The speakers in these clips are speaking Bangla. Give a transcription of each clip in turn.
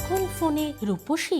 এখন ফোনে রূপসী।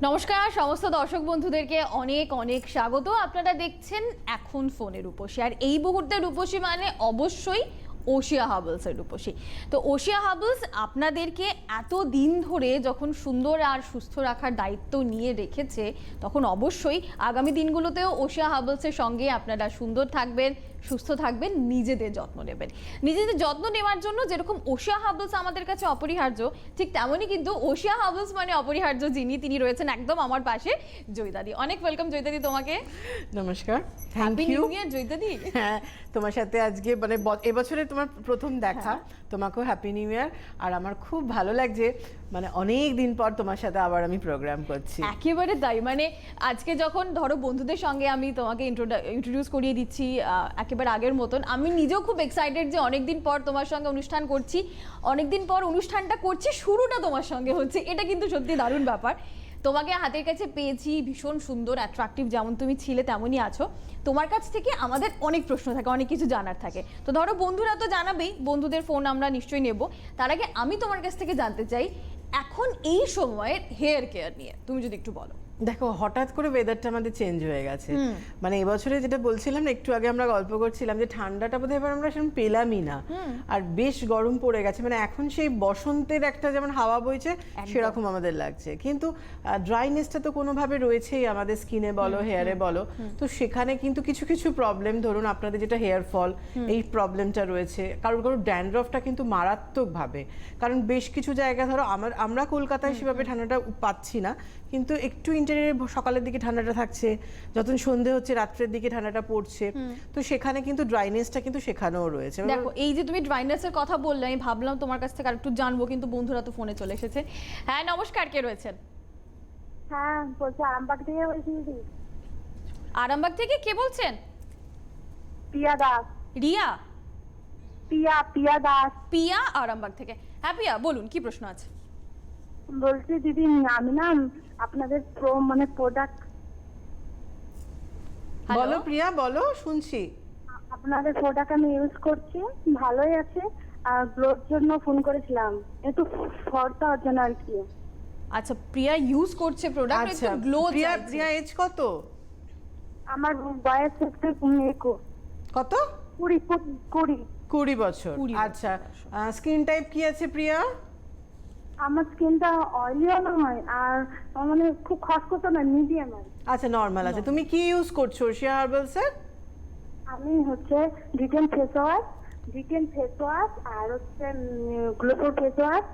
নমস্কার সমস্ত দর্শক বন্ধুদেরকে অনেক অনেক স্বাগত। আপনারা দেখছেন এখন ফোনে রূপসী, আর এই মুহূর্তে রূপসী মানে অবশ্যই ওশিয়া হার্বালসের রূপসী। তো ওশিয়া হার্বালস আপনাদেরকে এত দিন ধরে যখন সুন্দর আর সুস্থ রাখার দায়িত্ব নিয়ে রেখেছে, তখন অবশ্যই আগামী দিনগুলোতেও ওশিয়া হার্বালসের সঙ্গে আপনারা সুন্দর থাকবেন, সুস্থ থাকবেন, নিজেদের যত্ন নেবেন। নিজেদের যত্ন নেওয়ার জন্য যেরকম ওশিয়া হার্বালস আমাদের কাছে অপরিহার্য, ঠিক তেমনই কিন্তু ওশিয়া হার্বালস মানে অপরিহার্য তিনি রয়েছেন একদম আমার পাশে, জয়িতাদি। অনেক ওয়েলকাম জয়িতাদি তোমাকে। নমস্কার, thank happy you new year জয়িতাদি। হ্যাঁ, তোমার সাথে আজকে মানে এবছরে তোমার প্রথম দেখা, তোমাকেও হ্যাপি নিউ ইয়ার। আর আমার খুব ভালো লাগছে, মানে অনেক দিন পর তোমার সাথে আবার আমি প্রোগ্রাম করছি। একেবারে তাই, মানে আজকে যখন ধরো বন্ধুদের সঙ্গে আমি তোমাকে ইন্ট্রোডিউস করিয়ে দিচ্ছি একেবারে আগের মতন, আমি নিজেও খুব এক্সাইটেড যে অনেকদিন পর তোমার সঙ্গে অনুষ্ঠান করছি, অনেকদিন পর অনুষ্ঠানটা করছি, শুরুটা তোমার সঙ্গে হচ্ছে, এটা কিন্তু সত্যি দারুণ ব্যাপার। তোমাকে হাতের কাছে পেয়েছি, ভীষণ সুন্দর অ্যাট্রাকটিভ, যেমন তুমি ছিলে তেমনই আছো। তোমার কাছ থেকে আমাদের অনেক প্রশ্ন থাকে, অনেক কিছু জানার থাকে। তো ধরো বন্ধুরা তো জানাবেই, বন্ধুদের ফোন আমরা নিশ্চয়ই নেব। তার আগে আমি তোমার কাছ থেকে জানতে চাই এখন এই সময়ের হেয়ার কেয়ার নিয়ে তুমি যদি একটু বলো। দেখো, হঠাৎ করে ওয়েদারটা আমাদের চেঞ্জ হয়ে গেছে। মানে এবছরে যেটা বলছিলাম না, একটু আগে আমরা গল্প করছিলাম যে ঠান্ডাটা বোধহয় এবার আমরা সেরকম পেলামই না, আর বেশ গরম পড়ে গেছে। মানে এখন সেই বসন্তের একটা যেমন হাওয়া বইছে সেরকম আমাদের লাগছে, কিন্তু ড্রাইনেসটা তো কোনোভাবে রয়েছেই আমাদের স্কিনে বলো, হেয়ারে বলো। তো সেখানে কিন্তু কিছু কিছু প্রবলেম, ধরুন আপনাদের যেটা হেয়ার ফল, এই প্রবলেমটা রয়েছে। কারোর কারোর ড্যান্ড্রফটা কিন্তু মারাত্মকভাবে, কারণ বেশ কিছু জায়গা ধরো আমরা কলকাতায় সেভাবে ঠান্ডাটা পাচ্ছি না, কিন্তু একটু ইন্টেরিয়রে সকালের দিকে ঠান্ডাটা থাকছে, যখন সন্ধে হচ্ছে রাত্রের দিকে ঠান্ডাটা পড়ছে। তো সেখানে কিন্তু ড্রাইনেসটা কিন্তু সেখানেও রয়েছে। দেখো, এই যে তুমি ড্রাইনেসের কথা বললে, আমি ভাবলাম তোমার কাছ থেকে আরেকটু জানবো, কিন্তু বন্ধুরা তো ফোনে চলে এসেছে। হ্যাঁ নমস্কার, কে রয়েছেন? হ্যাঁ বলছি, আরামবাগ থেকে বলছি। আরামবাগ থেকে কে বলছেন? পিয়া দাস। রিয়া? পিয়া দাস। পিয়া আরামবাগ থেকে। হ্যাঁ পিয়া বলুন, কি প্রশ্ন আছে? বলছি দিদি, আমি না আপনাদের মানে প্রোডাক্ট। বলো প্রিয়া, বলো, শুনছি। আপনাদের প্রোডাক্ট আমি ইউজ করছি, ভালোই আছে। আর গ্লোর জন্য ফোন করেছিলাম, একটু ফর্সা হওয়ার জন্য আর কি। আচ্ছা, প্রিয়া ইউজ করছে প্রোডাক্ট, একটু গ্লো প্রিয়া, চাইছে। প্রিয়া এজ কত? আমার বয়স হচ্ছে 21। কত? 20 বছর। আচ্ছা, স্কিন টাইপ কি আছে প্রিয়া? আমার স্কিনটা অয়েলিও নয়, আর মানে খুব খসখসে না, মিডিয়াম আর। আচ্ছা, নরমাল আছে। তুমি কি ইউজ করছো ওশিয়া হার্বালস এর? আমি হচ্ছে ডিটেন ফেস ওয়াশ আর হচ্ছে গ্লোকো ফেস ওয়াশ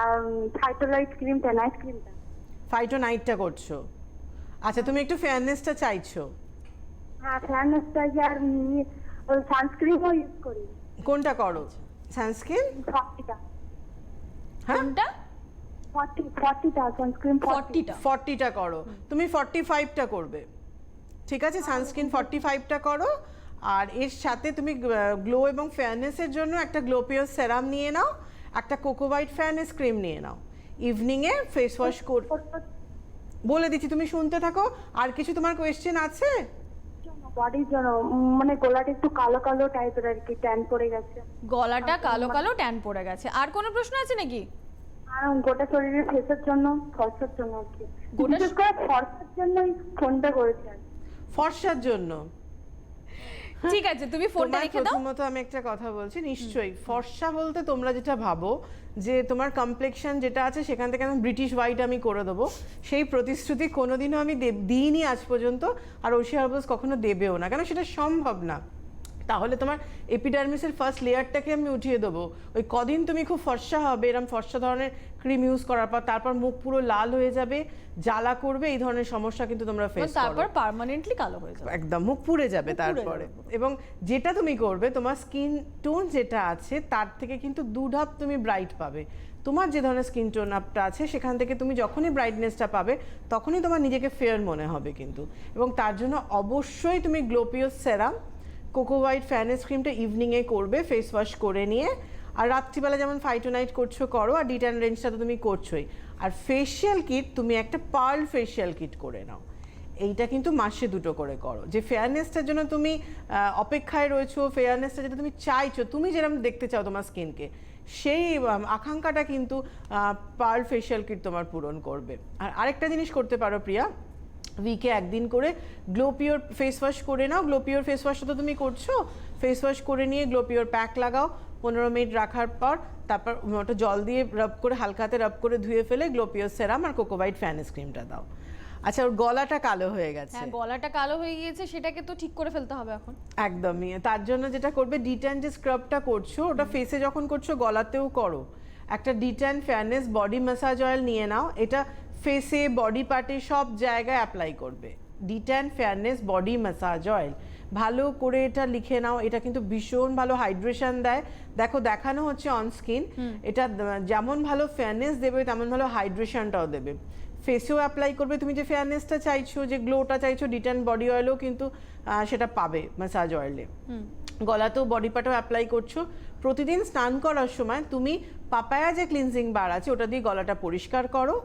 আর ফাইটোলাইট ক্রিমটা, নাইট ক্রিমটা। ফাইটোনাইটটা করছো। আচ্ছা, তুমি একটু ফেয়ারনেসটা চাইছো? হ্যাঁ, ফেয়ারনেসটা আর সানস্ক্রিনও ইউজ করি। কোনটা করো? সানস্ক্রিন 40টা। হ্যাঁ, কোনটা? 40টা সানস্ক্রিন। 40টা করো। তুমি 45টা করবে, ঠিক আছে? সানস্ক্রিন 45টা করো। আর এর সাথে তুমি গ্লো এবং ফেয়ারনেসের জন্য একটা গ্লোপিওস সেরাম নিয়ে নাও, একটা কোকো হোয়াইট ফেয়ারনেস ক্রিম নিয়ে নাও। ইভিনিংয়ে ফেস ওয়াশ বলে দিচ্ছি, তুমি শুনতে থাকো। আর কিছু তোমার কোয়েশ্চেন আছে? বডির জন্য, মানে গলাটা একটু কালো কালো টাইপের আর কি, ট্যান পড়ে গেছে। গলাটা কালো কালো ট্যান পড়ে গেছে। আর কোনো প্রশ্ন আছে নাকি? আর গোটা শরীরের ফেসের জন্য, ফর্সার জন্য আর কি। বিশেষ করে ফর্সার জন্যই ফোনটা করেছি। ফর্সার জন্য? ঠিক আছে, তুমি ফোনটা রেখে দাও। প্রথমত আমি একটা কথা বলছি, নিশ্চয়ই ফর্সা বলতে তোমরা যেটা ভাবো যে তোমার কমপ্লেক্সন যেটা আছে সেখান থেকে আমি ব্রিটিশ হোয়াইট আমি করে দেবো, সেই প্রতিশ্রুতি কোনোদিনও আমি দিইনি আজ পর্যন্ত, আর ওশিয়া হার্বালস কখনো দেবেও না, কেন সেটা সম্ভব না। তাহলে তোমার এপিডার্মিসের ফার্স্ট লেয়ারটাকে আমি উঠিয়ে দেবো। ওই কদিন তুমি খুব ফর্সা হবে, এরকম ফর্সা ধরনের ক্রিম ইউজ করার পর তারপর মুখ পুরো লাল হয়ে যাবে, জ্বালা করবে, এই ধরনের সমস্যা কিন্তু তোমরা ফেস করো। তারপর পার্মানেন্টলি কালো হয়ে যাবে, একদম মুখ পুড়ে যাবে তারপরে। এবং যেটা তুমি করবে, তোমার স্কিন টোন যেটা আছে তার থেকে কিন্তু 2 ধাপ তুমি ব্রাইট পাবে। তোমার যে ধরনের স্কিন টোন আপটা আছে সেখান থেকে তুমি যখনই ব্রাইটনেসটা পাবে তখনই তোমার নিজেকে ফেয়ার মনে হবে কিন্তু। এবং তার জন্য অবশ্যই তুমি গ্লোপিওর সেরাম, কোকো হোয়াইট ফেয়ারনেস ক্রিমটা ইভিনিংয়ে করবে ফেস ওয়াশ করে নিয়ে। আর রাত্রিবেলা যেমন ফাইটোনাইট করছো করো, আর ডিট্যান রেঞ্জটা তো তুমি করছোই। আর ফেশিয়াল কিট তুমি একটা পার্ল ফেশিয়াল কিট করে নাও। এইটা কিন্তু মাসে 2টো করে করো। যে ফেয়ারনেসটার জন্য তুমি অপেক্ষায় রয়েছো, ফেয়ারনেসটা যেটা তুমি চাইছো, তুমি যেরকম দেখতে চাও তোমার স্কিনকে, সেই আকাঙ্ক্ষাটা কিন্তু পার্ল ফেশিয়াল কিট তোমার পূরণ করবে। আর আরেকটা জিনিস করতে পারো প্রিয়া, উইকে একদিন করে গ্লোপিওর ফেস ওয়াশ করে নাও। গ্লোপিওর ফেস ওয়াশটা তো তুমি করছো, ফেস ওয়াশ করে নিয়ে গ্লোপিওর প্যাক লাগাও, 15 মিনিট রাখার পর তারপর ওটা জল দিয়ে রাব করে হালকা হাতে রাব করে ধুয়ে ফেলে গ্লোপিওর সেরাম আর কোকো হোয়াইট ফেয়ারনেস ক্রিমটা দাও। আচ্ছা, ওর গলাটা কালো হয়ে গেছে। হ্যাঁ, গলাটা কালো হয়ে গিয়েছে, সেটাকে তো ঠিক করে ফেলতে হবে এখন। একদমই। তার জন্য যেটা করবে, ডিট্যান যে স্ক্রাবটা করছো ওটা ফেসে যখন করছো গলাতেও করো। একটা de-tan fairness body massage oil নিয়ে নাও, এটা ফেসে, বডি পার্টে সব জায়গায় অ্যাপ্লাই করবে। De-tan fairness body massage oil ভালো করে এটা লিখে নাও। এটা কিন্তু ভীষণ ভালো হাইড্রেশন দেয়। দেখো দেখানো হচ্ছে অন স্কিন, এটা যেমন ভালো ফেয়ারনেস দেবে তেমন ভালো হাইড্রেশনটাও দেবে। ফেসেও অ্যাপ্লাই করবে, তুমি যে ফেয়ারনেসটা চাইছো, যে গ্লোটা চাইছো, ডিট্যান বডি অয়েলও কিন্তু সেটা পাবে ম্যাসাজ অয়েলে। গলাতেও বডি পার্টেও অ্যাপ্লাই করছো। প্রতিদিন স্নান করার সময় তুমি পাপায়া যে ক্লিনজিং বার আছে ওটা দিয়ে গলাটা পরিষ্কার করো।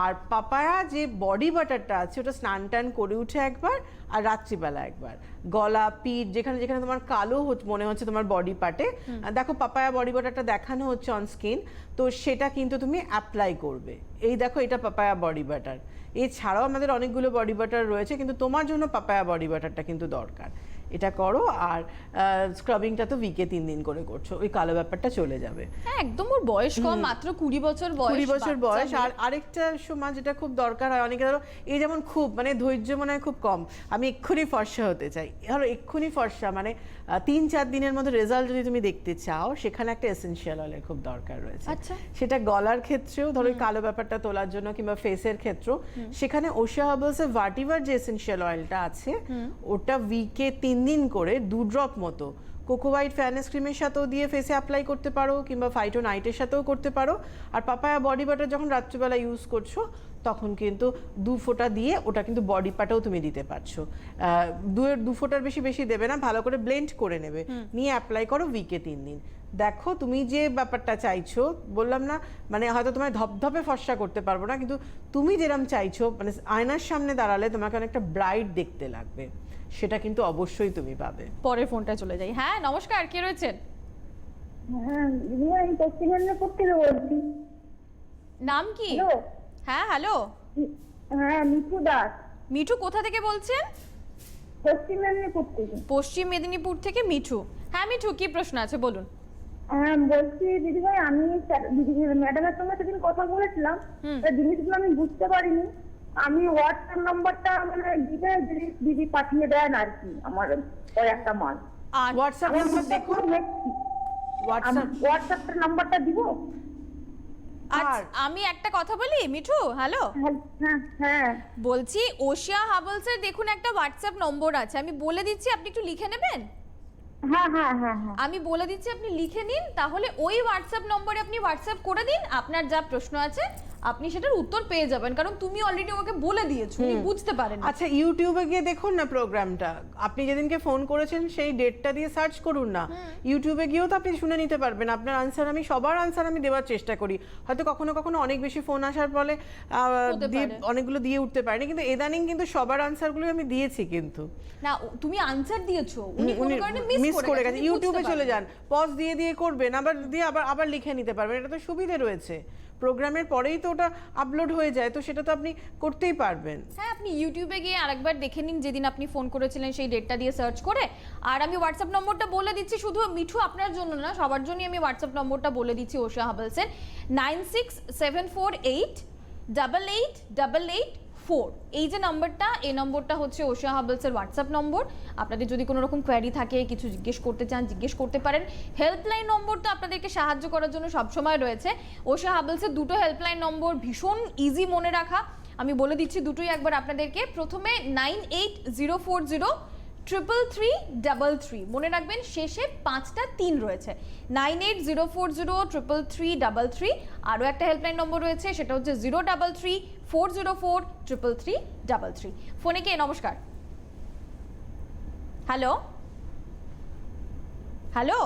আর পাপায়া যে বডি বাটারটা আছে ওটা স্নান টান করে উঠে একবার, আর রাত্রিবেলা একবার গলা, পিঠ, যেখানে যেখানে তোমার কালো মনে হচ্ছে তোমার বডি পার্টে, দেখো পাপায়া বডি বাটারটা দেখানো হচ্ছে অন স্কিন, তো সেটা কিন্তু তুমি অ্যাপ্লাই করবে। এই দেখো, এটা পাপায়া বডি বাটার। এছাড়াও আমাদের অনেকগুলো বডি বাটার রয়েছে, কিন্তু তোমার জন্য পাপায়া বডি বাটারটা কিন্তু দরকার। এটা করো। আর স্ক্রাবিংটা তো উইকে 3 দিন করে করছো, ওই কালো ব্যাপারটা চলে যাবে। হ্যাঁ, একদম। ওর বয়স কম, মাত্র 20 বছর বয়স। 20 বছর বয়স। আর আরেকটা সময় যেটা খুব দরকার হয়, অনেকে ধরো এই যেমন খুব মানে ধৈর্য মনে হয় খুব কম, আমি এক্ষুনি ফর্সা হতে চাই, ধরো এক্ষুনি ফর্সা মানে 3-4 দিনের মধ্যে রেজাল্ট যদি তুমি দেখতে চাও, সেখানে একটা এসেনশিয়াল অয়েলের খুব দরকার রয়েছে। আচ্ছা। সেটা গলার ক্ষেত্রেও ধরো কালো ব্যাপারটা তোলার জন্য, কিংবা ফেসের ক্ষেত্রেও, সেখানে ওশিয়া হার্বালসের ভাটিভার যে এসেনশিয়াল অয়েলটা আছে ওটা উইকে 3 দিন করে 2 ড্রপ মতো কোকো হোয়াইট ফেয়ারনেস ক্রিমের সাথেও দিয়ে ফেসে অ্যাপ্লাই করতে পারো, কিংবা ফাইটোনাইটের সাথেও করতে পারো। আর পাপায়া বডি বাটার যখন রাত্রিবেলা ইউজ করছো তখন কিন্তু 2 ফোঁটা দিয়ে ওটা কিন্তু বডি পার্টেও তুমি দিতে পারছো। 2 ফোঁটার বেশি দেবে না, ভালো করে ব্লেন্ড করে নেবে, নিয়ে অ্যাপ্লাই করো উইকে 3 দিন। দেখো তুমি যে ব্যাপারটা চাইছো, বললাম না মানে হয়তো তোমায় ধপধপে ফর্সা করতে পারবো না, কিন্তু তুমি যেরকম চাইছো, মানে আয়নার সামনে দাঁড়ালে তোমাকে অনেকটা ব্রাইট দেখতে লাগবে, সেটা কিন্তু অবশ্যই তুমি পাবে। পরের ফোনটা চলে যাই। হ্যাঁ, নমস্কার, কে রয়েছেন? হ্যাঁ দিদি, আমি পশ্চিম মেদিনীপুর থেকে বলছি। নাম কি? হ্যালো। হ্যাঁ, হ্যালো। হ্যাঁ, মিঠু দাস। মিঠু, কোথা থেকে বলছেন? পশ্চিম মেদিনীপুর থেকে। পশ্চিম মেদিনীপুর থেকে মিঠু। হ্যাঁ মিঠু, কি প্রশ্ন আছে বলুন। হ্যাঁ বলছি দিদিভাই, আমি ম্যাডামের সঙ্গে সেদিন কথা বলেছিলাম, জিনিসগুলো আমি বুঝতে পারিনি। আমি হোয়াটসঅ্যাপ নাম্বারটা মানে দিবে, দিদি পাঠিয়ে দেন আর কি আমার ওই একটা মাল। হোয়াটসঅ্যাপ নাম্বার দেখুন, হোয়াটসঅ্যাপের নাম্বারটা দিব। আচ্ছা, আমি একটা কথা বলি মিঠু। হ্যালো, হ্যাঁ হ্যাঁ বলছি ওশিয়া হার্বালসের দেখুন একটা হোয়াটসঅ্যাপ নম্বর আছে, আমি বলে দিচ্ছি, আপনি একটু লিখে নেবেন। হ্যাঁ হ্যাঁ হ্যাঁ হ্যাঁ আমি বলে দিচ্ছি, আপনি লিখে নিন, তাহলে ওই হোয়াটসঅ্যাপ নম্বরে আপনি হোয়াটসঅ্যাপ করে দিন, আপনার যা প্রশ্ন আছে আপনি সেটার উত্তর পেয়ে যাবেন, কারণ তুমি অলরেডি ওকে বলে দিয়েছো, উনি বুঝতে পারেন। আচ্ছা, ইউটিউবে গিয়ে দেখুন না প্রোগ্রামটা, আপনি যেদিনকে ফোন করেছেন সেই ডেটটা দিয়ে সার্চ করুন না, ইউটিউবে গিয়েও তো আপনি শুনে নিতে পারবেন। আপনার আনসার আমি সবার আনসার আমি দেওয়ার চেষ্টা করি, হয়তো কখনো কখনো অনেক বেশি ফোন আসার ফলে অনেকগুলো দিয়ে উঠতে পারিনি, কিন্তু ইদানিং কিন্তু সবার আনসারগুলো আমি দিয়েছি। কিন্তু না, তুমি আনসার দিয়েছো, উনি কোনো কারণে মিস করে গেছে। ইউটিউবে চলে যান, পজ দিয়ে করবেন, আবার দিয়ে আবার লিখে নিতে পারবেন, এটা তো সুবিধে রয়েছে। প্রোগ্রামের পরেই তো ওটা আপলোড হয়ে যায়, তো সেটা তো আপনি করতেই পারবেন। হ্যাঁ, আপনি ইউটিউবে গিয়ে আরেকবার দেখে নিন যেদিন আপনি ফোন করেছিলেন সেই ডেটটা দিয়ে সার্চ করে। আর আমি হোয়াটসঅ্যাপ নম্বরটা বলে দিচ্ছি, শুধু মিঠু আপনার জন্য না, সবার জন্যই আমি হোয়াটসঅ্যাপ নম্বরটা বলে দিচ্ছি ওশিয়া হার্বালসের। 9674888844 এই যে নাম্বারটা, এই নম্বরটা হচ্ছে ওশিয়া হার্বালসের হোয়াটসঅ্যাপ নম্বর। আপনাদের যদি কোনো রকম কোয়ারি থাকে, কিছু জিজ্ঞেস করতে চান, জিজ্ঞেস করতে পারেন। হেল্পলাইন নম্বর তো আপনাদেরকে সাহায্য করার জন্য সবসময় রয়েছে। ওশিয়া হার্বালসের দুটো হেল্পলাইন নম্বর ভীষণ ইজি মনে রাখা, আমি বলে দিচ্ছি দুটোই একবার আপনাদেরকে। প্রথমে 9804033333 মনে রাখবেন, শেষে 5টা 3 রয়েছে। 9804033333। আরও একটা হেল্পলাইন নম্বর রয়েছে, সেটা হচ্ছে 03340433333। ফোনে কে? নমস্কার। হ্যালো হ্যালো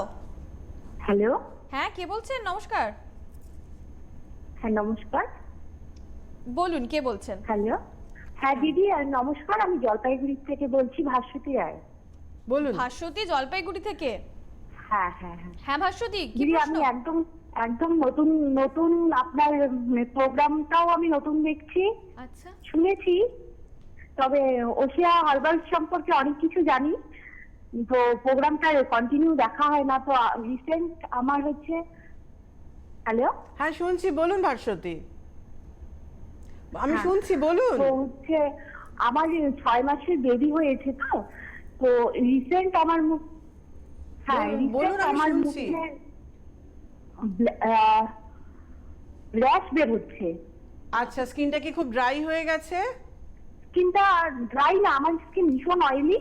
হ্যালো, হ্যাঁ, কে বলছেন? নমস্কার, হ্যাঁ নমস্কার। বলুন কে বলছেন? হ্যালো, হ্যাঁ দিদি নমস্কার, আমি জলপাইগুড়ি থেকে বলছি, ভাস্বতী রায়। বলুন। ভাস্বতী জলপাইগুড়ি থেকে? হ্যাঁ হ্যাঁ হ্যাঁ হ্যাঁ ভাস্বতী, কি দিদি, প্রশ্ন? আমি একদম একদম নতুন নতুন আপনার প্রোগ্রামটাও আমি নতুন দেখছি, আচ্ছা, শুনেছি, তবে ওশিয়া হার্বালস সম্পর্কে অনেক কিছু জানি, তো প্রোগ্রামটা কন্টিনিউ দেখা হয় না। তো রিসেন্ট আমার হচ্ছে, হ্যালো, হ্যাঁ শুনছি, বলুন ভাস্বতী, আমি হ্যাঁ। শুনছি, বলুন। তো হচ্ছে আমার 6 মাসের বেবি হয়েছে, তো তো রিসেন্ট আমার হ্যাঁ বলুন, রিসেন্ট আমি আমার শুনছি। মুখে র্যাশ বের হচ্ছে। আচ্ছা, স্কিনটা কি খুব ড্রাই হয়ে গেছে? স্কিনটা ড্রাই না, আমার স্কিন ভীষণ অয়েলি,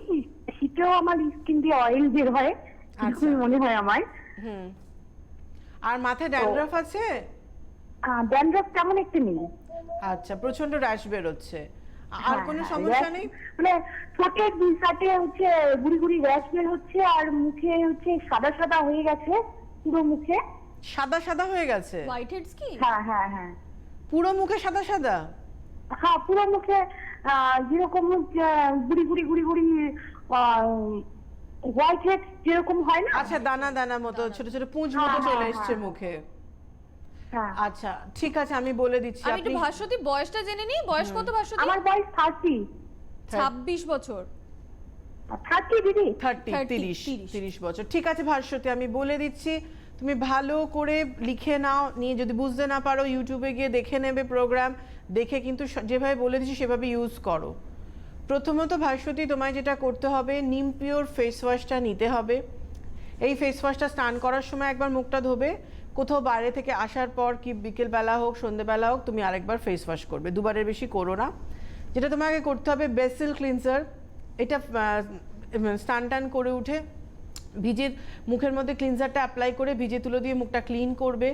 শীতেও আমার স্কিন দিয়ে অয়েল বের হয়, আচ্ছা। এরকমই মনে হয় আমার। হুম। আর মাথায় ড্যান্ড্রাফ আছে? ড্যান্ড্রাফ তেমন একটা নেই। আচ্ছা, প্রচন্ড র্যাশ বেরোচ্ছে। আর হ্যাঁ, কোনো হ্যাঁ, সমস্যা rash, নেই? মানে ঠোঁটের দুই সাইডে হচ্ছে গুড়ি গুড়ি র্যাশ বের হচ্ছে, আর মুখে হচ্ছে সাদা সাদা হয়ে গেছে পুরো মুখে। সাদা সাদা হয়ে গেছে? হোয়াইট হেডস কি? হ্যাঁ হ্যাঁ হ্যাঁ পুরো মুখে সাদা সাদা? হ্যাঁ, পুরো মুখে যেরকম হচ্ছে গুড়ি গুড়ি গুড়ি গুড়ি হোয়াইট হেড যেরকম হয় না। আচ্ছা, দানা দানা মতো, ছোট ছোট পুঁজ হ্যাঁ, মতো চলে হ্যাঁ, এসছে হ্যাঁ। মুখে। হ্যাঁ, আচ্ছা, ঠিক আছে, আমি বলে দিচ্ছি। আমি একটু আপনি ভাস্বতী বয়সটা জেনে নিই। বয়স কত ভাস্বতী? আমার বয়স 30। 26 বছর। 30 দিদি। 30 বছর। ঠিক আছে ভাস্বতী, আমি বলে দিচ্ছি, তুমি ভালো করে লিখে নাও, নিয়ে যদি বুঝতে না পারো ইউটিউবে গিয়ে দেখে নেবে প্রোগ্রাম, দেখে কিন্তু যেভাবে বলে দিচ্ছি সেভাবে ইউজ করো। প্রথমত ভাস্বতী, তোমায় যেটা করতে হবে, নিম পিওর ফেস ওয়াশটা নিতে হবে। এই ফেস ওয়াশটা স্নান করার সময় একবার মুখটা ধোবে, কোথাও বাইরে থেকে আসার পর কি বিকেলবেলা হোক সন্ধ্যেবেলা হোক তুমি আরেকবার ফেস ওয়াশ করবে, দুবারের বেশি করো না। যেটা তোমাকে করতে হবে, বেসিল ক্লিনজার, এটা স্নান টান করে উঠে ভিজে মুখের মধ্যে ক্লিনজারটা অ্যাপ্লাই করে ভিজে তুলো দিয়ে মুখটা ক্লিন করবে।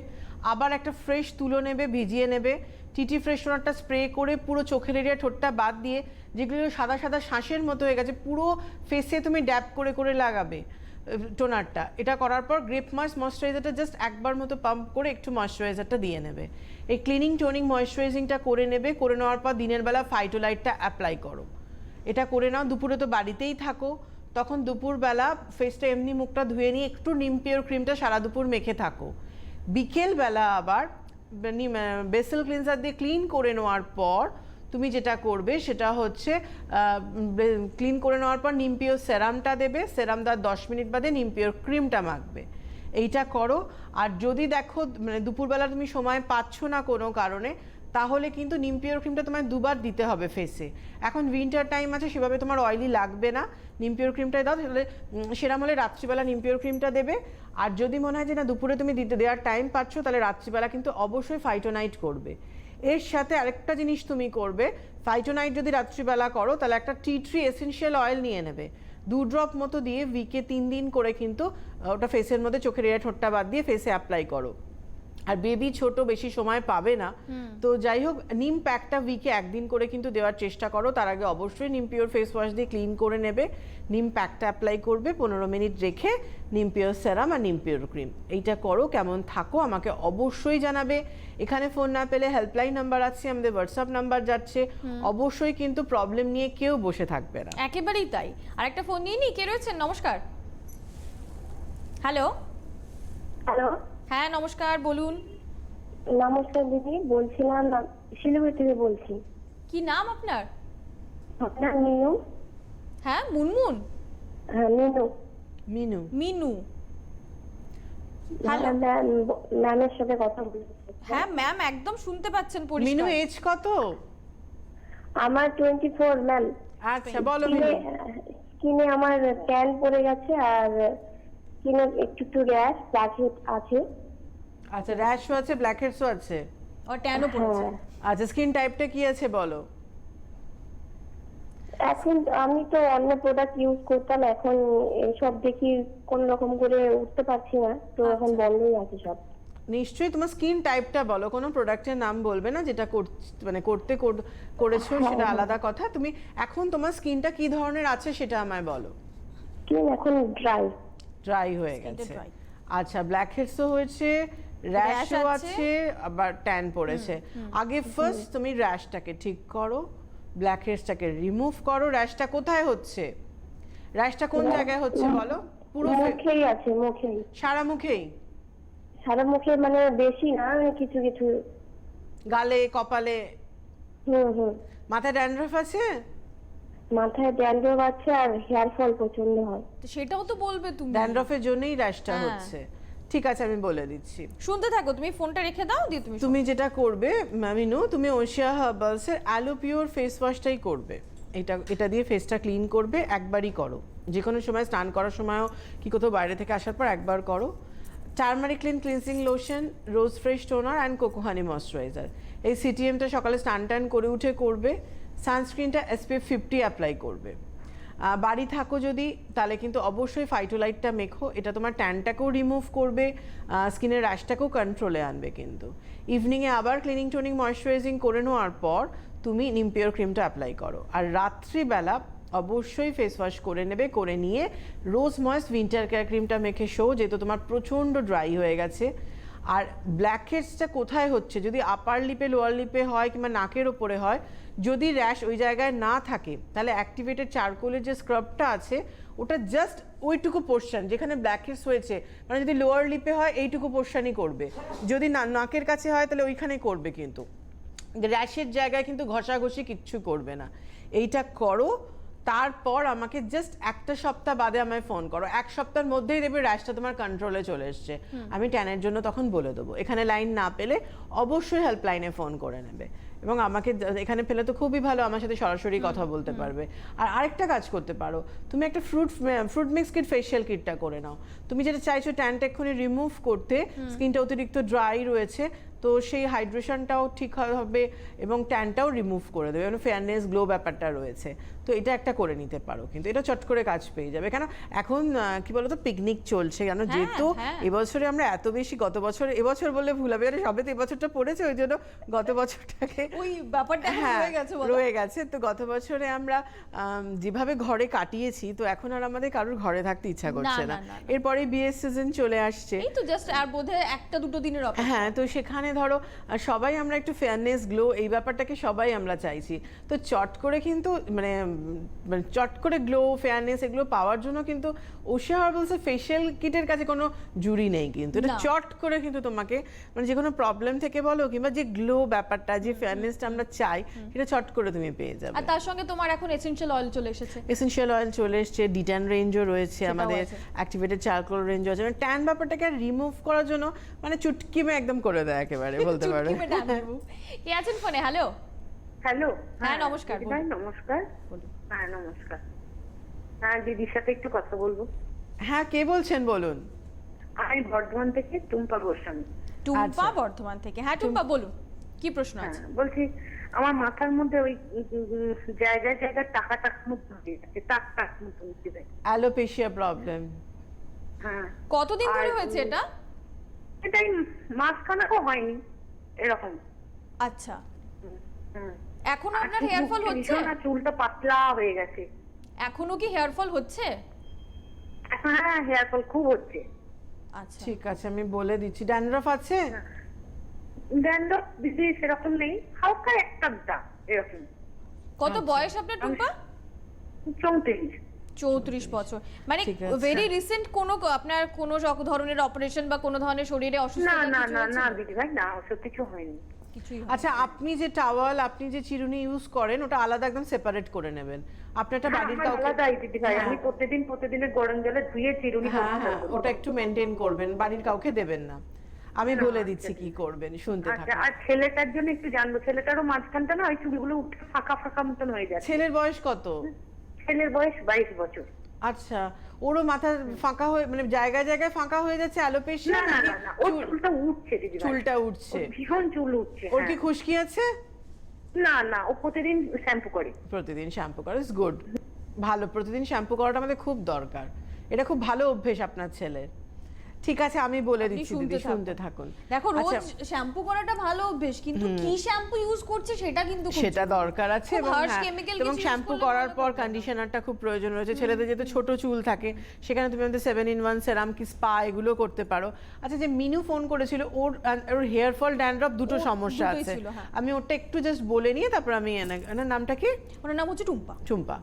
আবার একটা ফ্রেশ তুলো নেবে, ভিজিয়ে নেবে, টিটি ফ্রেশনারটা স্প্রে করে পুরো চোখের এরিয়া ঠোঁটটা বাদ দিয়ে যেগুলো সাদা সাদা শ্বাসের মতো হয়ে গেছে পুরো ফেসে তুমি ড্যাব করে করে লাগাবে টোনারটা। এটা করার পর গ্রেপ মাস্ক ময়শ্চারাইজারটা জাস্ট একবার মতো পাম্প করে একটু ময়শ্চারাইজারটা দিয়ে নেবে। এই ক্লিনিং টোনিং ময়শ্চারাইজিংটা করে নেবে, করে নেওয়ার পর দিনের বেলা ফাইটোলাইটটা অ্যাপ্লাই করো। এটা করে নাও। দুপুরে তো বাড়িতেই থাকো, তখন দুপুরবেলা ফেসটা এমনি মুখটা ধুয়ে নিয়ে একটু নিম পিওর ক্রিমটা সারা দুপুর মেখে থাকো। বিকেলবেলা আবার বেসিল ক্লিনজার দিয়ে ক্লিন করে নেওয়ার পর তুমি যেটা করবে সেটা হচ্ছে ক্লিন করে নেওয়ার পর নিম পিওর সেরামটা দেবে, সেরাম দেওয়ার 10 মিনিট বাদে নিম পিওর ক্রিমটা মাখবে। এইটা করো। আর যদি দেখো মানে দুপুরবেলা তুমি সময় পাচ্ছ না কোনো কারণে, তাহলে কিন্তু নিম পিওর ক্রিমটা তোমায় দুবার দিতে হবে ফেসে। এখন উইন্টার টাইম আছে, সেভাবে তোমার অয়েলি লাগবে না, নিম পিওর ক্রিমটাই দাও। তাহলে সেরকম হলে রাত্রিবেলা নিম পিওর ক্রিমটা দেবে। আর যদি মনে হয় যে না দুপুরে তুমি দেওয়ার টাইম পাচ্ছ, তাহলে রাত্রিবেলা কিন্তু অবশ্যই ফাইটোনাইট করবে। এর সাথে আরেকটা জিনিস তুমি করবে, ফাইটোনাইট যদি রাত্রিবেলা করো তাহলে একটা টি ট্রি এসেনশিয়াল অয়েল নিয়ে নেবে, 2 ড্রপ মতো দিয়ে উইকে 3 দিন করে কিন্তু ওটা ফেসের মধ্যে চোখের এরিয়া ঠোঁটটা বাদ দিয়ে ফেসে অ্যাপ্লাই করো। আর বেবি ছোট, বেশি সময় পাবে না, তো যাই হোক নিম প্যাকটা উইকে 1 দিন করে কিন্তু দেওয়ার চেষ্টা করো। তার আগে অবশ্যই নিম পিওর ফেস ওয়াশ দিয়ে ক্লিন করে নেবে, নিম প্যাকটা অ্যাপ্লাই করবে, 15 মিনিট রেখে নিম পিওর সেরাম আর নিম পিওর ক্রিম এইটা করো। কেমন থাকো আমাকে অবশ্যই জানাবে। এখানে ফোন না পেলে হেল্পলাইন নাম্বার আছে, আমাদের হোয়াটসঅ্যাপ নাম্বার যাচ্ছে, অবশ্যই কিন্তু প্রবলেম নিয়ে কেউ বসে থাকবে না। একেবারেই তাই। আরেকটা ফোন নিয়ে নি, কে রয়েছেন? নমস্কার। হ্যালো হ্যালো, হ্যাঁ নমস্কার, বলুন। নমস্কার দিদি, বলছিলাম শিলিগুড়ি থেকে বলছি। কি নাম আপনার? আপনার মিনু। হ্যাঁ মুনমুন? হ্যাঁ মিনু। মিনু। মিনু। হ্যালো। ম্যামের সাথে কথা বলছি। হ্যাঁ ম্যাম, একদম শুনতে পাচ্ছেন মিনু পরিষ্কার। এজ কত? আমার 24 ম্যাম। আচ্ছা বলো মিনু। স্কিনে আমার ট্যান পড়ে গেছে আর স্কিনে একটু একটু র্যাশ ব্ল্যাকহেড আছে। আচ্ছা র্যাশও আছে, ব্ল্যাক হেডসও আছে। আর ট্যানও পড়েছে। হ্যাঁ, আচ্ছা স্কিন টাইপটা কি আছে বলো? এখন আমি তো অন্য প্রোডাক্ট ইউজ করতাম, এখন সব দেখি কোন রকম করে উঠতে পারছি না, তো এখন বন্ধই আছে সব। নিশ্চয়ই তোমার স্কিন টাইপটা বলো, কোনো প্রোডাক্টের নাম বলবে না, যেটা মানে করেছো সেটা আলাদা কথা। তুমি এখন তোমার স্কিনটা কি ধরনের আছে সেটা আমায় বলো। স্কিন এখন ড্রাই হয়ে Skin টা গেছে। dry। আচ্ছা ব্ল্যাক হেডসও হয়েছে, র্যাশও আছে। আছে, আবার ট্যান পড়েছে। আগে ফার্স্ট তুমি র্যাশটাকে ঠিক করো, ব্ল্যাক হেডসটাকে রিমুভ করো। র্যাশটা কোথায় হচ্ছে? র্যাশটা কোন জায়গায় হচ্ছে বলো? পুরো মুখেই আছে, মুখেই, সারা মুখেই? সারা মুখে, মানে বেশি না, কিছু কিছু। গালে, কপালে? হুম। মাথায় ড্যান্ড্রফ আছে? মাথায় ড্যান্ড্রফ আছে আর হেয়ার ফল প্রচন্ড হয়। তো সেটাও তো বলবে তুমি। ড্যান্ড্রফের জন্যই র্যাশটা হ্যাঁ। হচ্ছে। ঠিক আছে আমি বলে দিচ্ছি। শুনতে থাকো, তুমি ফোনটা রেখে দাও, দিয়ে তুমি তুমি যেটা করবে মিনু, তুমি ওশিয়া হার্বালসের অ্যালো পিওর ফেস ওয়াশটাই করবে। এটা দিয়ে ফেসটা ক্লিন করবে, একবারই করো। যে কোনো সময় স্নান করার সময়ও কি কোথাও বাইরে থেকে আসার পর একবার করো। Turmeric cleansing lotion, rose fresh toner and cocoa honey moisturiser, এই সিটিএমটা সকালে স্নান টান করে উঠে করবে। সানস্ক্রিনটা SPF 50 অ্যাপ্লাই করবে। বাড়ি থাকো যদি, তাহলে কিন্তু অবশ্যই ফাইটোলাইটটা মেখো, এটা তোমার ট্যানটাকেও রিমুভ করবে, স্কিনের র্যাশটাকেও কন্ট্রোলে আনবে। কিন্তু ইভিনিংয়ে আবার ক্লিনিং টোনিং ময়শ্চারাইজিং করে নেওয়ার পর তুমি নিম পিওর ক্রিমটা অ্যাপ্লাই করো। আর রাত্রিবেলা অবশ্যই ফেস ওয়াশ করে নেবে, করে নিয়ে রোজ ময়েস্ট উইন্টার কেয়ার ক্রিমটা মেখে শো, যেহেতু তোমার প্রচণ্ড ড্রাই হয়ে গেছে। আর ব্ল্যাক হেডসটা কোথায় হচ্ছে? যদি আপার লিপে, লোয়ার লিপে হয় কিংবা নাকের ওপরে হয়, যদি র্যাশ ওই জায়গায় না থাকে, তাহলে অ্যাক্টিভেটেড চারকোলের যে স্ক্রাবটা আছে ওটা জাস্ট ওইটুকু পোর্শন যেখানে ব্ল্যাক হেডস হয়েছে, মানে যদি লোয়ার লিপে হয় এইটুকু পোর্শনই করবে, যদি নাকের কাছে হয় তাহলে ওইখানেই করবে, কিন্তু র্যাশের জায়গায় কিন্তু ঘষাঘষি কিচ্ছু করবে না। এইটা করো, তারপর আমাকে জাস্ট একটা সপ্তাহ বাদে আমায় ফোন করো। এক সপ্তাহের মধ্যেই দেখবে র্যাশটা তোমার কন্ট্রোলে চলে এসছে। আমি ট্যানের জন্য তখন বলে দেবো। এখানে লাইন না পেলে অবশ্যই হেল্পলাইনে ফোন করে নেবে, এবং আমাকে এখানে পেলে তো খুবই ভালো, আমার সাথে সরাসরি কথা বলতে পারবে। আর আরেকটা কাজ করতে পারো, তুমি একটা ফ্রুট মিক্স কিট ফেশিয়াল কিটটা করে নাও। তুমি যেটা চাইছো ট্যানটা এক্ষুনি রিমুভ করতে, স্কিনটা অতিরিক্ত ড্রাই রয়েছে, তো সেই হাইড্রেশনটাও ঠিক হবে এবং ট্যানটাও রিমুভ করে দেবে, মানে ফেয়ারনেস গ্লো ব্যাপারটা রয়েছে। তো এটা একটা করে নিতে পারো, কিন্তু এটা চট করে কাজ পেয়ে যাবে। কেন এখন কি বলতো পিকনিক চলছে, কেন যেহেতু এবছরে আমরা এত বেশি, গত বছর, এবছর বললে ভুল হবে, সবে তো এবছরটা পড়েছে, ওই জন্য গত বছরটাকে ওই ব্যাপারটা রয়ে গেছে, রয়ে গেছে। তো গত বছরে আমরা যেভাবে ঘরে কাটিয়েছি, তো এখন আর আমাদের কারোর ঘরে থাকতে ইচ্ছা করছে না। এরপরে বিয়ের সিজন চলে আসছে, এই তো জাস্ট আর বোধহয় একটা দুটো দিনের অপেক্ষা। হ্যাঁ, তো সেখানে ধরো সবাই আমরা একটু ফেয়ারনেস গ্লো, এই ব্যাপারটাকে সবাই আমরা চাইছি। তো চট করে কিন্তু মানে চট করে গ্লো, ফেয়ারনেস এগুলো পাওয়ার জন্য কিন্তু ওশিয়া হার্বালসের ফেশিয়াল কিটের কাছে কোনো জুড়ি নেই, কিন্তু এটা চট করে কিন্তু তোমাকে মানে যে কোনো প্রবলেম থেকে বলো কিংবা যে গ্লো ব্যাপারটা, যে ফেয়ারনেসটা আমরা চাই, সেটা চট করে তুমি পেয়ে যাবে। আর তার সঙ্গে তোমার এখন এসেনশিয়াল অয়েল চলে এসেছে। এসেনশিয়াল অয়েল চলে এসেছে, ডিট্যান রেঞ্জও রয়েছে, আমাদের অ্যাক্টিভেটেড চারকোল রেঞ্জও আছে। মানে ট্যান ব্যাপারটাকে রিমুভ করার জন্য মানে চুটকিমে একদম করে দেয় একেবারে, বলতে পারো। কে আছেন ফোনে? হ্যালো। হ্যালো, হ্যাঁ নমস্কার। ভাই নমস্কার। হ্যাঁ নমস্কার। হ্যাঁ দিদির সাথে একটু কথা বলবো। হ্যাঁ কে বলছেন বলুন? আমি বর্ধমান থেকে টুম্পা গোস্বামী। টুম্পা বর্ধমান থেকে। হ্যাঁ টুম্পা বলুন, কি প্রশ্ন আছে? বলছি আমার মাথার মধ্যে ওই জায়গায় জায়গায় টাকা টাকা মতো হয়ে যাচ্ছে, টাক মতো উঠে যায়। Alopecia problem? হ্যাঁ। কতদিন ধরে হয়েছে এটা? এটাই মাসখানেকও হয়নি এরকম। আচ্ছা, এখনো আপনার হেয়ার ফল হচ্ছে? না, চুলটা পাতলা হয়ে গেছে। এখনো কি হেয়ার ফল হচ্ছে? হ্যাঁ হেয়ার ফল খুব হচ্ছে। আচ্ছা ঠিক আছে আমি বলে দিচ্ছি। ড্যান্ড্রফ আছে? ড্যান্ড্রফ দিদি সেরকম নেই, হালকা একটা দাগ এরকম। কত বয়স আপনার টুম্পা? 34। 34 বছর। মানে ভেরি রিসেন্ট কোনো আপনার কোনো ধরনের অপারেশন বা কোনো ধরনের শরীরে অসুস্থতা? না না না না দিদি ভাই, না ওসব কিছু হয়নি। আচ্ছা আপনি যে টাওয়াল, আপনি যে চিরুনি ইউজ করেন, ওটা আলাদা একদম সেপারেট করে নেবেন। আপনারটা বাড়ির কাউকে আলাদাই দিদি ভাই, আমি প্রতিদিনের গরম জলে ধুয়ে চিরুনি হ্যাঁ ওটা একটু মেনটেন করবেন, বাড়ির কাউকে দেবেন না। আমি বলে দিচ্ছি কি করবেন, শুনতে আচ্ছা, থাকুন। আর ছেলেটার জন্য একটু জানবো, ছেলেটারও মাঝখানটা না ওই চুলগুলো উঠে ফাঁকা ফাঁকা মতন হয়ে যাচ্ছে। ছেলের বয়স কত? ছেলের বয়স 22 বছর। আচ্ছা, ওরও মাথা ফাঁকা হয়ে মানে জায়গায় জায়গায় ফাঁকা হয়ে যাচ্ছে, অ্যালোপেশিয়া না না নাকি না না, ওর চুলটা উঠছে দিদি। চুলটা উঠছে? ভীষণ চুল উঠছে। ওর কি হ্যাঁ। খুশকি আছে? না না, ও প্রতিদিন শ্যাম্পু করে। প্রতিদিন শ্যাম্পু করে, ইজ গুড, ভালো। প্রতিদিন শ্যাম্পু করাটা আমাদের খুব দরকার, এটা খুব ভালো অভ্যেস আপনার ছেলের। ঠিক আছে, আমি বলে আপনি দিচ্ছি শুনতে দিদি, থাকুন। শুনতে থাকুন। দেখো, রোজ আচ্ছা, শ্যাম্পু করাটা ভালো অভ্যেস, কিন্তু কি শ্যাম্পু ইউজ করছে সেটা কিন্তু খুব সেটা দরকার আছে। খুব এবং harsh হ্যাঁ, chemical এবং কিছু use শ্যাম্পু করলে করার ভালো পর করবে না। কন্ডিশনারটা খুব প্রয়োজন রয়েছে। ছেলেদের যেহেতু ছোট চুল থাকে, সেখানে তুমি আমাদের 7-in-1 সেরাম কি স্পা এগুলো করতে পারো। আচ্ছা, যে মিনু ফোন করেছিল, ওর হেয়ার ফল ড্যান্ড্রফ দুটো সমস্যা দুটোই আছে। ছিল, হ্যাঁ। আমি ওরটা একটু জাস্ট বলে নিয়ে তারপর আমি এনার নামটা কি? ওনার নাম হচ্ছে টুম্পা। চুম্পা।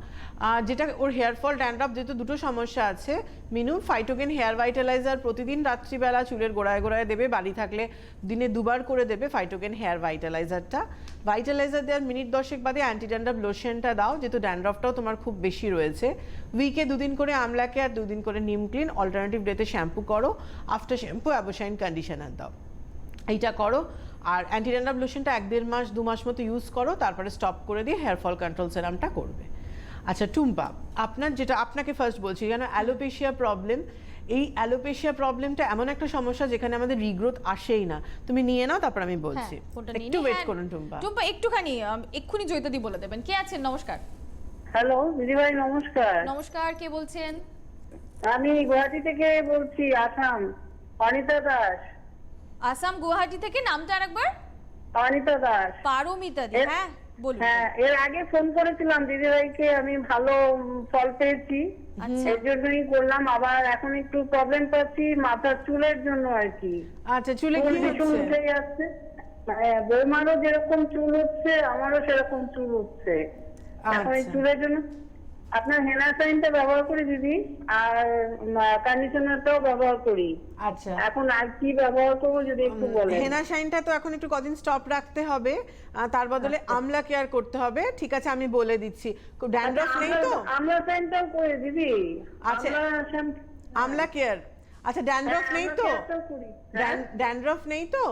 যেটা ওর হেয়ার ফল ড্যান্ড্রফ যেহেতু দুটো সমস্যা আছে, মিনু ফাইটোকেন হেয়ার ভাইটালাইজার প্রতিদিন রাত্রিবেলা চুলের গোড়ায় গোড়ায় দেবে, বাড়ি থাকলে দিনে 2 বার করে দেবে ফাইটোকেন হেয়ার ভাইটালাইজারটা। ভাইটালাইজার দেওয়ার মিনিট 10 বাদে অ্যান্টি ড্যান্ড্রফ লোশনটা দাও, যেহেতু ড্যান্ড্রফটাও তোমার খুব বেশি রয়েছে। উইকে 2 দিন করে আমলা কেয়ার, 2 দিন করে নিম ক্লিন, অল্টারনেটিভ ডেতে শ্যাম্পু করো, আফটার শ্যাম্পু অ্যাবোসাইন কন্ডিশনার দাও, এইটা করো। আর অ্যান্টি ড্যান্ড্রফ লোশনটা 1-1.5 মাস 2 মাস মতো ইউজ করো, তারপরে স্টপ করে দিয়ে হেয়ার ফল কন্ট্রোল সেরামটা করবে। আচ্ছা টুম্পা, আপনার যেটা আপনাকে ফার্স্ট বলছি, কেন অ্যালোপেশিয়া প্রবলেম, এই অ্যালোপেশিয়া প্রবলেমটা এমন একটা সমস্যা যেখানে আমাদের রিগ্রোথ আসেই না। তুমি নিয়ে নাও, তারপর আমি বলছি। হ্যাঁ, ফোনটা নিয়ে একটু নিই। ওয়েট হ্যাঁ, করুন টুম্পা। টুম্পা একটুখানি এক্ষুনি জয়িতাদি বলে দেবেন। কে আছেন? নমস্কার। হ্যালো দিদিভাই, নমস্কার। নমস্কার, কে বলছেন? আমি গুয়াহাটি থেকে বলছি, আসাম। অনিতা দাস। আসাম, গুয়াহাটি থেকে। নামটা আরেকবার? অনিতা দাস। পারমিতা দি। হ্যাঁ, বলুন। হ্যাঁ, এর আগে ফোন করেছিলাম দিদিভাইকে, আমি ভালো ফল পেয়েছি, আচ্ছা। এর জন্যই করলাম। আবার এখন একটু প্রবলেম পাচ্ছি মাথার চুলের জন্য আর কি। আচ্ছা, চুলে চুল কি ভীষণ হচ্ছে? উঠে যাচ্ছে। বৌমারও যেরকম চুল উঠছে, আমারও সেরকম চুল উঠছে। এখন এই আচ্ছা। চুলের জন্য আপনার হেনা শাইনটা ব্যবহার করি দিদি, আর কন্ডিশনারটাও ব্যবহার করি। আচ্ছা, এখন আর কি ব্যবহার করবো যদি একটু বলেন। হেনা শাইনটা তো এখন একটু কদিন স্টপ রাখতে হবে, তার বদলে আমলা কেয়ার করতে হবে। ঠিক আছে, আমি বলে দিচ্ছি। ড্যান্ড্রফ নেই তো? আমরা শাইনটাও করি দিদি। আচ্ছা। আমরা শ্যাম্পু আমলা কেয়ার। আচ্ছা, ড্যান্ড্রফ নেই তো? ড্যান্ড্রফ নেই তো?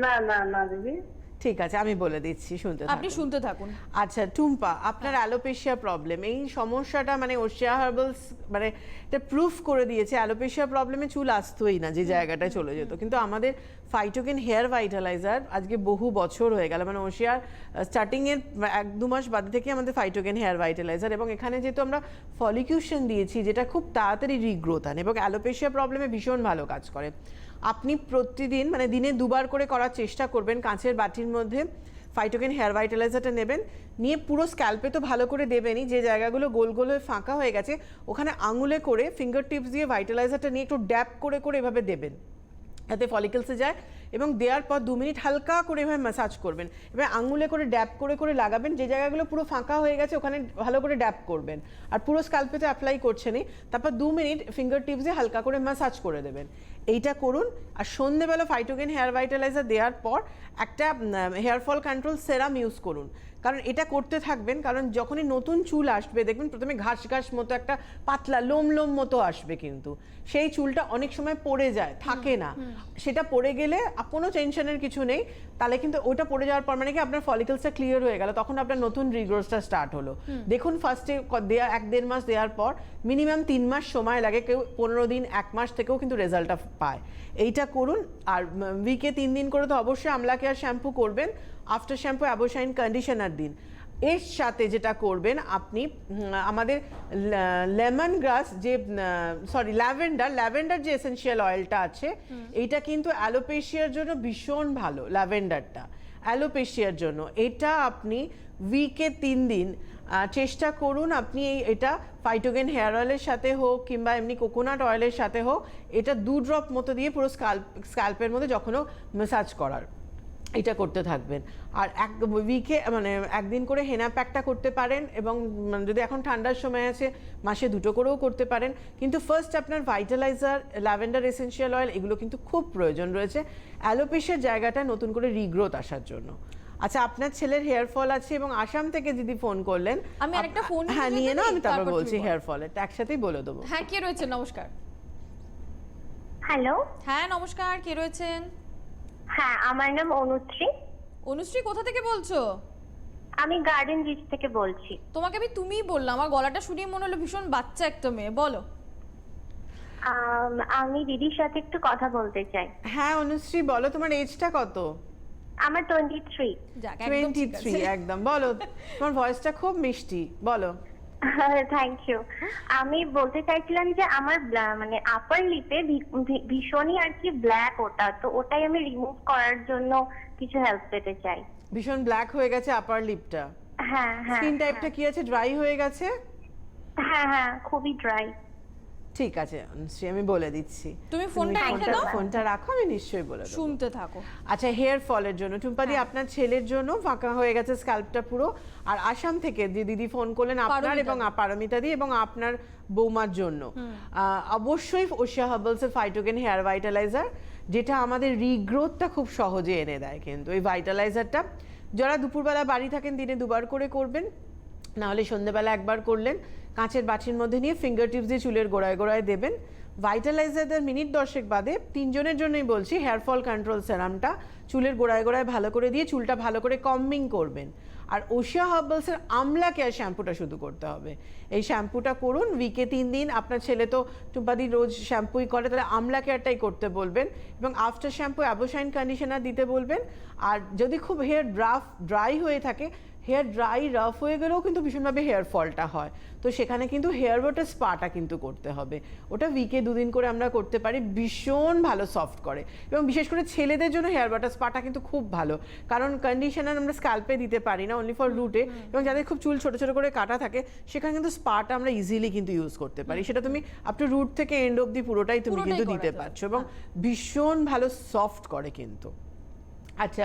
না না না দিদি। ঠিক আছে, আমি বলে দিচ্ছি, শুনতে আপনি থাকুন। শুনতে থাকুন। আচ্ছা টুম্পা, আপনার অ্যালোপেশিয়া প্রবলেম, এই সমস্যাটা মানে ওশিয়া হার্বালস মানে এটা প্রুফ করে দিয়েছে অ্যালোপেশিয়া প্রবলেমে চুল আসতোই না, যে জায়গাটায় চলে যেত। কিন্তু আমাদের ফাইটোকেন হেয়ার ভাইটালাইজার আজকে বহু বছর হয়ে গেল, মানে ওশিয়ার স্টার্টিংয়ের 1-2 মাস বাদে থেকে আমাদের ফাইটোকেন হেয়ার ভাইটালাইজার, এবং এখানে যেহেতু আমরা ফলিকিউশন দিয়েছি যেটা খুব তাড়াতাড়ি রিগ্রোথ আনে এবং অ্যালোপেশিয়া প্রবলেমে ভীষণ ভালো কাজ করে। আপনি প্রতিদিন মানে দিনে 2 বার করে করার চেষ্টা করবেন। কাঁচের বাটির মধ্যে ফাইটোকেন হেয়ার ভাইটালাইজারটা নেবেন, নিয়ে পুরো স্ক্যাল্পে তো ভালো করে দেবেনই, যে জায়গাগুলো গোল গোল হয়ে ফাঁকা হয়ে গেছে ওখানে আঙুলে করে ফিঙ্গার টিপস দিয়ে ভাইটালাইজারটা নিয়ে একটু ড্যাপ করে করে এভাবে দেবেন, যাতে ফলিকলসে যায়। এবং দেওয়ার পর 2 মিনিট হালকা করে এভাবে ম্যাসাজ করবেন, এবার আঙুলে করে ড্যাপ করে করে লাগাবেন, যে জায়গাগুলো পুরো ফাঁকা হয়ে গেছে ওখানে ভালো করে ড্যাপ করবেন, আর পুরো স্ক্যাল্পে তো অ্যাপ্লাই করছেনই। তারপর 2 মিনিট ফিঙ্গার টিপস দিয়ে হালকা করে ম্যাসাজ করে দেবেন। এইটা করুন। আর সন্ধ্যেবেলা ফাইটোকেন হেয়ার ভাইটালাইজার দেওয়ার পর একটা hair fall control serum use করুন, কারণ এটা করতে থাকবেন। কারণ যখনই নতুন চুল আসবে দেখবেন প্রথমে ঘাস ঘাস মতো একটা পাতলা লোম লোম মতো আসবে, কিন্তু সেই চুলটা অনেক সময় পড়ে যায়, থাকে না। সেটা পড়ে গেলে কোনো টেনশনের কিছু নেই, তাহলে কিন্তু ওটা পড়ে যাওয়ার পর মানে কি আপনার ফলিকলসটা ক্লিয়ার হয়ে গেল, তখন আপনার নতুন রিগ্রোথটা স্টার্ট হলো। দেখুন ফার্স্টে দেওয়া 1-1.5 মাস দেওয়ার পর মিনিমাম 3 মাস সময় লাগে, কেউ 15 দিন 1 মাস থেকেও কিন্তু রেজাল্টটা পায়। এইটা করুন। আর উইকে 3 দিন করে তো অবশ্যই আমলা কেয়ার শ্যাম্পু করবেন, আফটার শ্যাম্পু অ্যাবোসাইন কন্ডিশনার দিন। এর সাথে যেটা করবেন আপনি আমাদের লেমন গ্রাস যে ল্যাভেন্ডার যে এসেনশিয়াল অয়েলটা আছে, এইটা কিন্তু অ্যালোপেশিয়ার জন্য ভীষণ ভালো। ল্যাভেন্ডারটা অ্যালোপেশিয়ার জন্য, এটা আপনি উইকে 3 দিন চেষ্টা করুন। আপনি এটা ফাইটোকেন হেয়ার অয়েলের সাথে হোক কিংবা এমনি কোকোনাট অয়েলের সাথে হোক, এটা 2 ড্রপ মতো দিয়ে পুরো স্ক্যাল্পের মধ্যে যখনও ম্যাসাজ করার, এটা করতে থাকবেন। আর উইকে মানে 1 দিন করে হেনা প্যাকটা করতে পারেন, এবং যদি এখন ঠান্ডার সময় আছে মাসে 2টো করেও করতে পারেন। কিন্তু ফার্স্ট আপনার ভাইটালাইজার, ল্যাভেন্ডার এসেনশিয়াল অয়েল এগুলো কিন্তু খুব প্রয়োজন রয়েছে অ্যালোপেশিয়ার জায়গাটা নতুন করে রিগ্রোথ আসার জন্য। আচ্ছা, আপনার ছেলের হেয়ার ফল আছে এবং আসাম থেকে দিদি ফোন করলেন। আমি আরেকটা ফোন হ্যাঁ নিয়ে নাও, আমি তারপর বলছি তুমি বলো। হেয়ার ফলের একসাথেই বলে দেবো। হ্যাঁ, কে রয়েছেন? নমস্কার। হ্যালো, হ্যাঁ নমস্কার, কে রয়েছেন? হ্যাঁ, আমার নাম অনুশ্রী। অনুশ্রী কোথা থেকে বলছো? আমি গার্ডেন রিচ থেকে বলছি। তোমাকে আমি তুমিই বললাম, আমার গলাটা শুনিয়ে মনে হলো ভীষণ বাচ্চা একটা মেয়ে। বলো। আমি দিদির সাথে একটু কথা বলতে চাই। হ্যাঁ অনুশ্রী বলো, তোমার এজটা কত? আমার 23। যাক, একদম ঠিক আছে। 23 একদম। বলো, তোমার ভয়েসটা খুব মিষ্টি, বলো। Thank you. আমি বলতে চাইছিলাম যে আমার মানে আপার লিপে ভীষণই আর কি ব্ল্যাক, ওটা তো ওটাই আমি রিমুভ করার জন্য কিছু হেল্প পেতে চাই। ভীষণ ব্ল্যাক হয়ে গেছে আপার লিপটা। হ্যাঁ হ্যাঁ স্কিন টাইপটা কি আছে, ড্রাই হয়ে গেছে? হ্যাঁ হ্যাঁ, খুবই ড্রাই। ঠিক আছে অনুশ্রী, আমি বলে দিচ্ছি। তুমি ফোনটা রেখে দাও, ফোনটা রাখো, আমি নিশ্চয়ই বলে দেবো। শুনতে থাকো। আচ্ছা, হেয়ার ফলের জন্য টুম্পাদি আপনার ছেলের জন্য ফাঁকা হয়ে গেছে স্ক্যাল্পটা পুরো। আর আসাম থেকে যে দিদি ফোন করলেন আপনার পারমিতা এবং পারমিতা দি এবং আপনার বৌমার জন্য, অবশ্যই ওশিয়া হার্বালসের ফাইটোগেন হেয়ার ভাইটালাইজার, যেটা আমাদের রিগ্রোথটা খুব সহজে এনে দেয়। কিন্তু এই ভাইটালাইজারটা যারা দুপুরবেলা বাড়ি থাকেন দিনে 2বার করে করবেন, নাহলে সন্ধ্যেবেলা একবার করলেন। কাঁচের বাটির মধ্যে নিয়ে ফিঙ্গার টিপস দিয়ে চুলের গোড়ায় গোড়ায় দেবেন। ভাইটালাইজার দেওয়ার মিনিট 10 বাদে 3 জনের জন্যই বলছি, হেয়ার ফল কন্ট্রোল সেরামটা চুলের গোড়ায় গোড়ায় ভালো করে দিয়ে চুলটা ভালো করে কম্বিং করবেন। আর ওশিয়া হার্বালসের আমলা কেয়ার শ্যাম্পুটা শুধু করতে হবে। এই শ্যাম্পুটা করুন উইকে 3 দিন। আপনার ছেলে তো টুম্পাদি রোজ শ্যাম্পুই করে, তাহলে আমলা কেয়ারটাই করতে বলবেন এবং আফটার শ্যাম্পু অ্যাবোশাইন কন্ডিশনার দিতে বলবেন। আর যদি খুব হেয়ার ড্রাই হয়ে থাকে, হেয়ার ড্রাই রাফ হয়ে গেলেও কিন্তু ভীষণভাবে হেয়ার ফলটা হয়, তো সেখানে কিন্তু হেয়ার ওয়াটার স্পাটা কিন্তু করতে হবে। ওটা উইকে 2 দিন করে আমরা করতে পারি, ভীষণ ভালো সফট করে। এবং বিশেষ করে ছেলেদের জন্য হেয়ার ওয়াটার স্পাটা কিন্তু খুব ভালো, কারণ কন্ডিশনার আমরা স্ক্যাল্পে দিতে পারি না, অনলি ফর রুটে। এবং যাদের খুব চুল ছোট ছোট করে কাটা থাকে সেখানে কিন্তু স্পাটা আমরা ইজিলি কিন্তু ইউজ করতে পারি। সেটা তুমি আপ টু রুট থেকে এন্ড অব্দি পুরোটাই তুমি কিন্তু দিতে পারছো এবং ভীষণ ভালো সফট করে কিন্তু। আচ্ছা,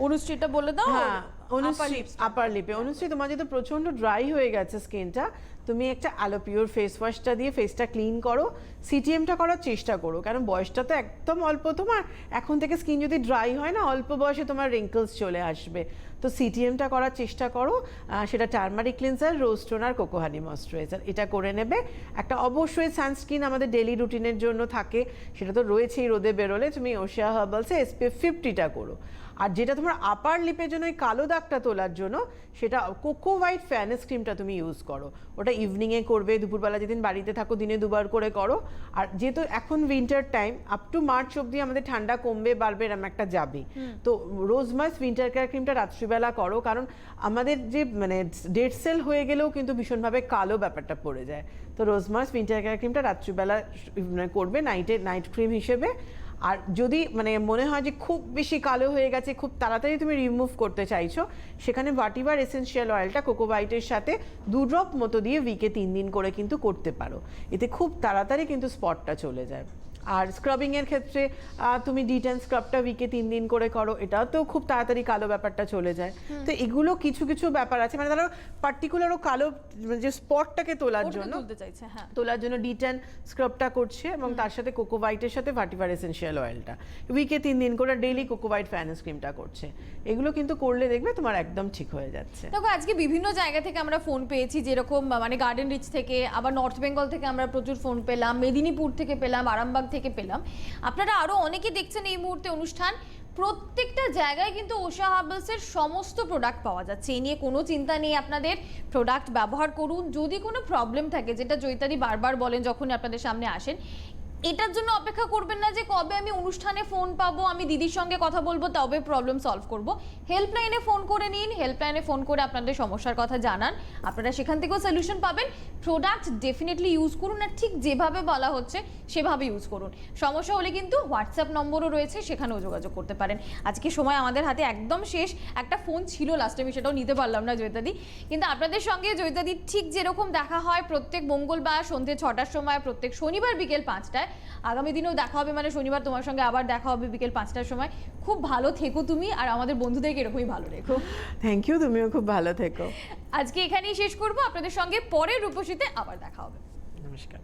অনুশ্রীটা বলে দাও। হ্যাঁ, অনুশ্রী আপার লিপে। অনুশ্রী, তোমার যেহেতু প্রচন্ড ড্রাই হয়ে গেছে স্কিনটা, তুমি একটা অ্যালোপিওর ফেস ওয়াশটা দিয়ে ফেসটা ক্লিন করো, সিটিএমটা করার চেষ্টা করো, কারণ বয়সটা তো একদম অল্প তোমার। এখন থেকে স্কিন যদি ড্রাই হয় না, অল্প বয়সে তোমার রিঙ্কলস চলে আসবে। তো সিটিএমটা করার চেষ্টা করো, সেটা টার্মারিক ক্লিনজার, রোজ টোনার, কোকো হানি ময়েশ্চারাইজার, এটা করে নেবে। একটা অবশ্যই সানস্ক্রিন আমাদের ডেইলি রুটিনের জন্য থাকে, সেটা তো রয়েছেই, রোদে বেরোলে তুমি ওশিয়া হার্বালসে SPF 50টা করো। আর যেটা তোমার আপার লিপের জন্য ওই কালো দাগটা তোলার জন্য, সেটা কোকো হোয়াইট ফেয়ারনেস ক্রিমটা তুমি ইউজ করো। ওটা ইভিনিংয়ে করবে, দুপুরবেলা যেদিন বাড়িতে থাকো দিনে 2বার করে করো। আর যেহেতু এখন winter time, up to March অব্দি আমাদের ঠান্ডা কমবে বাড়বে এরম একটা যাবে, তো রোজ মাস্ক উইন্টার কেয়ার ক্রিমটা রাত্রিবেলা করো, কারণ আমাদের যে মানে ডেড সেল হয়ে গেলেও কিন্তু ভীষণভাবে কালো ব্যাপারটা পড়ে যায়। তো রোজ মাস্ক উইন্টার কেয়ার ক্রিমটা রাত্রিবেলা করবে নাইট ক্রিম হিসেবে। আর যদি মানে মনে হয় যে খুব বেশি কালো হয়ে গেছে, খুব তাড়াতাড়ি তুমি রিমুভ করতে চাইছো, সেখানে ভাটিভার এসেনশিয়াল অয়েলটা কোকোভাইটের সাথে 2 ড্রপ মতো দিয়ে উইকে 3 দিন করে কিন্তু করতে পারো। এতে খুব তাড়াতাড়ি কিন্তু স্পটটা চলে যায়। আর স্ক্রাবিংয়ের ক্ষেত্রে তুমি D10 স্ক্রাবটা উইকে 3 দিন করে করো, এটাও তো খুব তাড়াতাড়ি কালো ব্যাপারটা চলে যায়। তো এগুলো কিছু কিছু ব্যাপার আছে, মানে ধরো পার্টিকুলারও কালো যে স্পটটাকে তোলার জন্য D10 স্ক্রাবটা করছে এবং তার সাথে কোকোভাইটের সাথে ভাটিভার এসেনশিয়াল অয়েলটা উইকে 3 দিন করে ডেইলি কোকোভাইট ফেয়ারনেস ক্রিমটা করছে। এগুলো কিন্তু করলে দেখবে তোমার একদম ঠিক হয়ে যাচ্ছে। দেখো, আজকে বিভিন্ন জায়গা থেকে আমরা ফোন পেয়েছি, যেরকম মানে গার্ডেন রিচ থেকে, আবার নর্থ বেঙ্গল থেকে আমরা প্রচুর ফোন পেলাম, মেদিনীপুর থেকে পেলাম, আরামবাগ থেকে পেলাম। আপনারা আরো অনেকে দেখছেন এই মুহূর্তে অনুষ্ঠান। প্রত্যেকটা জায়গায় কিন্তু ওশিয়া হার্বালসের সমস্ত প্রোডাক্ট পাওয়া যাচ্ছে, এই নিয়ে কোনো চিন্তা নেই আপনাদের। প্রোডাক্ট ব্যবহার করুন। যদি কোনো প্রবলেম থাকে, যেটা জয়িতাদি বারবার বলেন যখন আপনাদের সামনে আসেন, এটার জন্য অপেক্ষা করবেন না যে কবে আমি অনুষ্ঠানে ফোন পাবো, আমি দিদির সঙ্গে কথা বলবো তবে প্রবলেম সলভ করব। হেল্পলাইনে ফোন করে নিন, হেল্পলাইনে ফোন করে আপনাদের সমস্যার কথা জানান, আপনারা সেখান থেকেও সলিউশন পাবেন। প্রোডাক্ট ডেফিনেটলি ইউজ করুন, আর ঠিক যেভাবে বলা হচ্ছে সেভাবে ইউজ করুন। সমস্যা হলে কিন্তু হোয়াটসঅ্যাপ নম্বরও রয়েছে, সেখানেও যোগাযোগ করতে পারেন। আজকে সময় আমাদের হাতে একদম শেষ। একটা ফোন ছিল লাস্টে, আমি সেটাও নিতে পারলাম না জয়িতাদি, কিন্তু আপনাদের সঙ্গে জয়িতাদি ঠিক যেরকম দেখা হয় প্রত্যেক মঙ্গলবার সন্ধ্যে 6টার সময়, প্রত্যেক শনিবার বিকেল 5টায়, আগামী দিনেও দেখা হবে, মানে শনিবার তোমার সঙ্গে আবার দেখা হবে বিকেল 5টার সময়। খুব ভালো থেকো তুমি, আর আমাদের বন্ধুদেরকে এরকমই ভালো রেখো। থ্যাংক ইউ, তুমিও খুব ভালো থেকো। আজকে এখানেই শেষ করবো, আপনাদের সঙ্গে পরের রূপসীতে আবার দেখা হবে। নমস্কার।